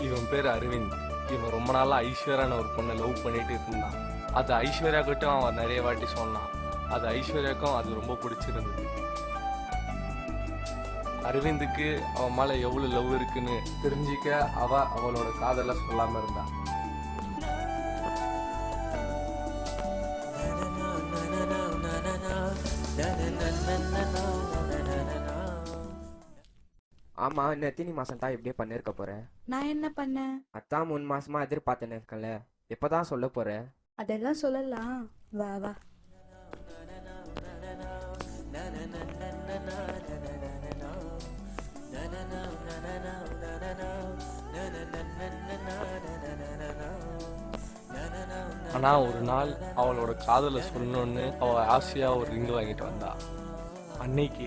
இவன் பேர் அரவிந்த். இவன் ரொம்ப நாளா ஐஸ்வர்யான ஒரு பொண்ணை லவ் பண்ணிட்டு இருந்தான். அது ஐஸ்வர்யா கிட்டும் அவன் நிறைய வாட்டி சொன்னான். அது ஐஸ்வர்யாக்கும் அது ரொம்ப பிடிச்சிருந்தது. அரவிந்துக்கு அவன் மேல எவ்வளவு லவ் இருக்குன்னு தெரிஞ்சிக்க அவளோட காதல சொல்லாம இருந்தா. ஆமா, எத்தனை மாசம் தான் இப்படியே பண்ணிருக்க போற? நான் என்ன பண்ணேன்? அதான் 3 மாசமா எதிர்பார்த்துன்னு இருக்கல, எப்பதான் சொல்ல போற? அதெல்லாம் சொல்லலாம், வா வா. ஆனா ஒரு நாள் அவளோட காதல சொல்லணும்னு அவ ஆசையா ஒரு ரிங் வாங்கிட்டு வந்தா. அன்னைக்கு